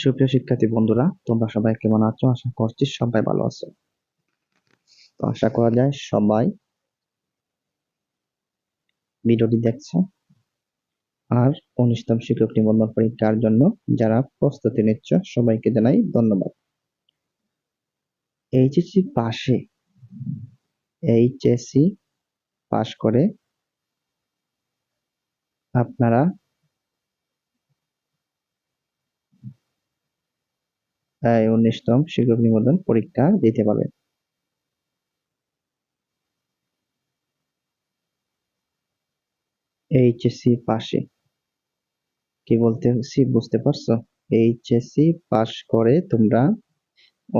সুপ্রিয় শিক্ষার্থী বন্ধুরা, তোমরা সবাই কেমন আছো? আশা করছি সবাই ভালো আছো। তো আশা করা যায় সবাই ভিডিওটি দেখছো। আর 19তম শিক্ষক নিবন্ধন পরীক্ষার জন্য যারা প্রস্তুতি নিচ্ছ সবাইকে জানাই ধন্যবাদ। এইচএসসি পাশ করে আপনারা 19তম শিক্ষক নিবন্ধন পরীক্ষা দিতে পারবেন। এইচএসসি পাশে কি বলতেছি বুঝতে পারছো? এইচএসসি পাশ করে তোমরা,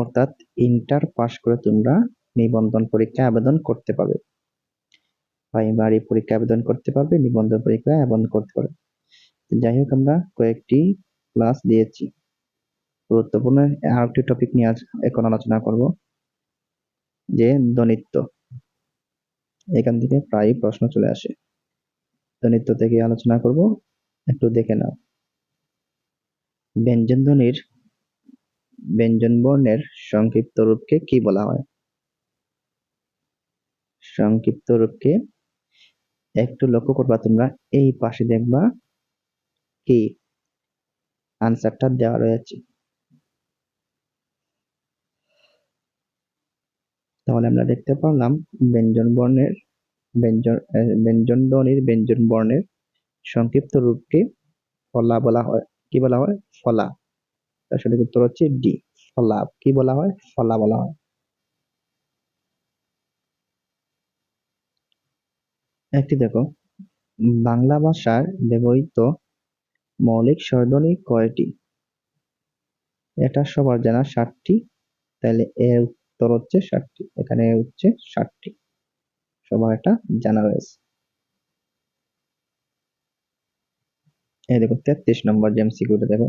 অর্থাৎ ইন্টার পাশ করে তোমরা নিবন্ধন পরীক্ষা আবেদন করতে পারবে। প্রাইমারি পরীক্ষা আবেদন করতে পারবে, নিবন্ধন পরীক্ষা আবেদন করতে পারবে। যাই হোক, আমরা কয়েকটি ক্লাস দিয়েছি। গুরুত্বপূর্ণ আরেকটি টপিক নিয়ে আজ এখন আলোচনা করব, যে ধ্বনিত্ব। এখান থেকে প্রায় প্রশ্ন চলে আসে। ধ্বনিত্ব থেকে আলোচনা করব, একটু দেখে নাও। ব্যঞ্জন বর্ণের সংক্ষিপ্ত রূপকে কি বলা হয়? সংক্ষিপ্ত রূপকে একটু লক্ষ্য করবা তোমরা, এই পাশে দেখবা কি আনসারটা দেওয়া রয়েছে। তাহলে আমরা দেখতে পারলাম ব্যঞ্জন বর্ণের সংক্ষিপ্ত রূপকে ফলা বলা হয়। কি বলা হয়? ফলা। তার সঠিক উত্তর হচ্ছে ডি, ফলা। কি বলা হয়? ফলা বলা হয়। একটি দেখো, বাংলা ভাষার ব্যবহৃত মৌলিক স্বরধ্বনি কয়টি? এটা সবার জানা 7টি। তাহলে এর উত্তর হচ্ছে 7টি। এখানে হচ্ছে 7টি, সবার এটা জানা রয়েছে। এই দেখো 33 নম্বর যে এমসিকিউটা দেখো,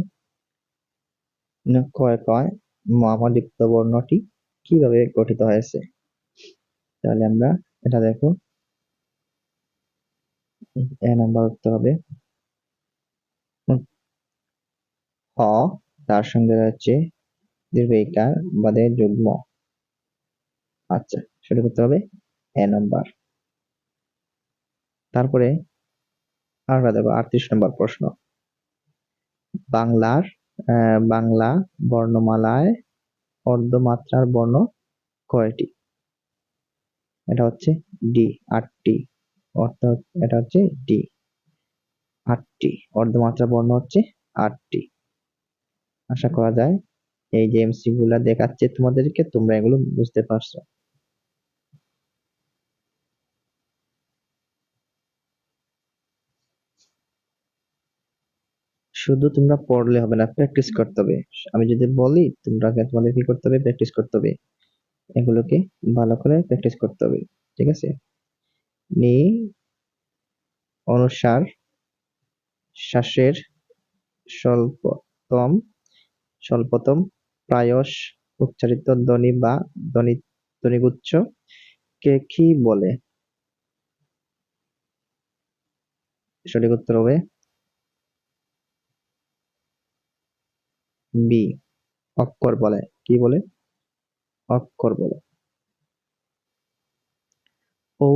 কয় কয় মহাযুক্ত বর্ণটি কিভাবে গঠিত হয়েছে? তাহলে আমরা এটা দেখো, এ নাম্বার উত্তর হবে হ, তার সঙ্গে রয়েছে দীর্ঘ ইকার বাদে যুগ্ম। আচ্ছা, সঠিক উত্তর হবে এ নাম্বার। তারপরে আমরা দেখো 38 নম্বর প্রশ্ন, বাংলা বর্ণমালায় অর্ধমাত্রার বর্ণ কয়টি? এটা হচ্ছে ডি, 8টি। অর্থাৎ এটা হচ্ছে ডি, 8টি। অর্ধমাত্রা বর্ণ হচ্ছে 8টি। আশা করা যায় এই যে এমসি গুলা দেখাচ্ছে তোমাদেরকে, তোমরা এগুলো বুঝতে পারছো। শুধু তোমরা পড়লে হবে না, প্র্যাকটিস করতে হবে। আমি যদি বলি তোমাদের কি করতে হবে? প্র্যাকটিস করতে হবে, এগুলোকে ভালো করে প্র্যাকটিস করতে হবে। ঠিক আছে? নি অনুসার শ্বাসের স্বল্পতম প্রায়শ উচ্চারিত ধ্বনি বা ধ্বনিগুচ্ছ কে কি বলে? সঠিক উত্তর হবে বি, অক্ষর বলে। কি বলে? অক্ষর বলে। ও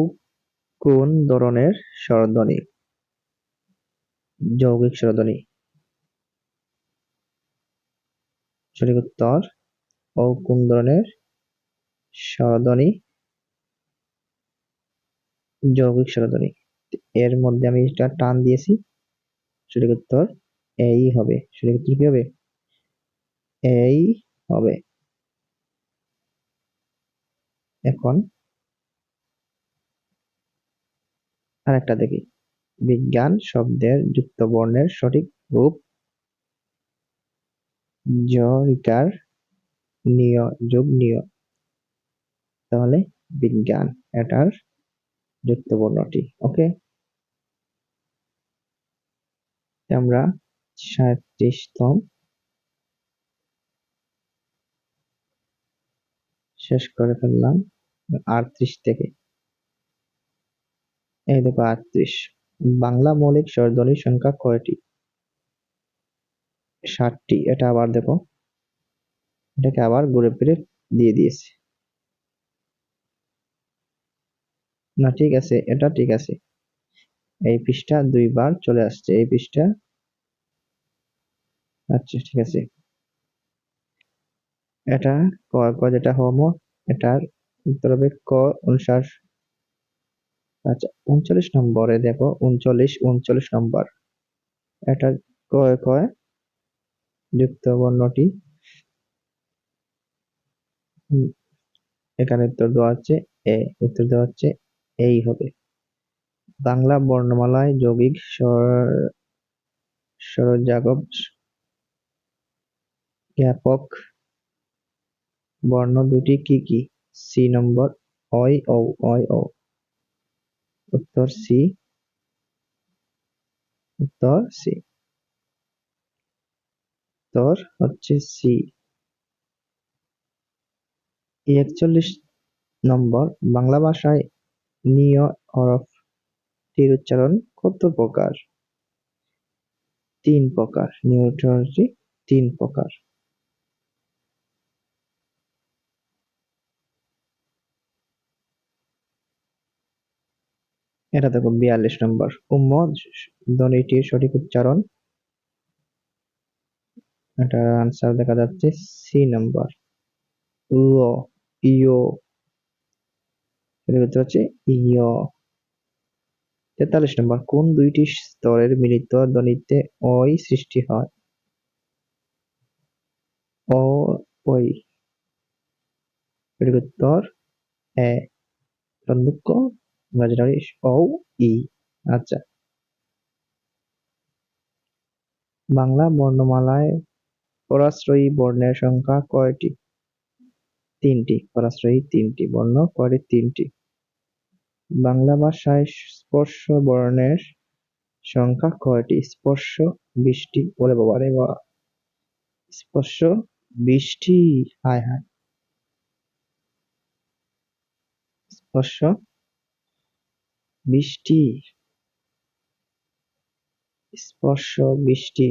কোন ধরনের স্বরধ্বনি? যৌগিক স্বরধ্বনি। সঠিক উত্তর ও কোন ধরনের স্বরধ্বনি? যৌগিক স্বরধ্বনি। এর মধ্যে আমি একটা টান দিয়েছি, সঠিক উত্তর এই হবে। সঠিক উত্তর কি হবে? এই হবে। এখন আরেকটা দেখি, বিজ্ঞান শব্দের যুক্ত বর্ণের সঠিক রূপ। জ ইকার যোগ নিয়। তাহলে বিজ্ঞান, এটার যুক্ত বর্ণটি। ওকে, আমরা 37তম শেষ করে ফেললাম 38 থেকে। এই দেখো 38, বাংলা মৌলিক স্বরধ্বনির সংখ্যা কয়টি? 60টি। এটা আবার দেখো, এটাকে আবার ঘুরে ফিরে দিয়ে দিয়েছে। না ঠিক আছে, এটা ঠিক আছে। এই পৃষ্ঠা 2 বার চলে আসছে এই পৃষ্ঠা। আচ্ছা ঠিক আছে। এটা ক যেটা হবো, এটার উত্তর হবে ক 59। আচ্ছা 39 নম্বরে দেখো, 39 নম্বর। এটা কয় যুক্ত বর্ণটি। এখানে উত্তর দেওয়া হচ্ছে এ, উত্তর দেওয়া হচ্ছে এই হবে। বাংলা বর্ণমালায় যৌগিক স্বরযাগব জ্ঞাপক বর্ণ দুটি কি কি? সি নম্বর অই ও, অই ও। উত্তর সি, উত্তর সি, উত্তর হচ্ছে সি। 41 নম্বর, বাংলা ভাষায় নিয় হরফটির উচ্চারণ কত প্রকার? 3 প্রকার। নিয় হরফটি 3 প্রকার। এটা দেখো 42 নম্বর, উম্ম ধ্বনিটির সঠিক উচ্চারণ। এটার আনসার দেখা যাচ্ছে সি নম্বর, ল, ইয়। এর উত্তর হচ্ছে ইয়। 43 নম্বর, কোন দুইটি স্তরের মিলিত ধ্বনিতে অই সৃষ্টি হয়? অ, ওই। এর উত্তর এ, প্রমুখ ইমাজিনারি ও, ই। আচ্ছা, বাংলা বর্ণমালায় পরাশ্রয়ী বর্ণের সংখ্যা কয়টি? 3টি। পরাশ্রয়ী 3টি বর্ণ কয়টি? 3টি। বাংলা ভাষায় স্পর্শ বর্ণের সংখ্যা কয়টি? স্পর্শ 20টি। ওরে বাবা রে বাবা, স্পর্শ 20টি। হায় হায়, স্পর্শ 20টি, স্পর্শ 20টি।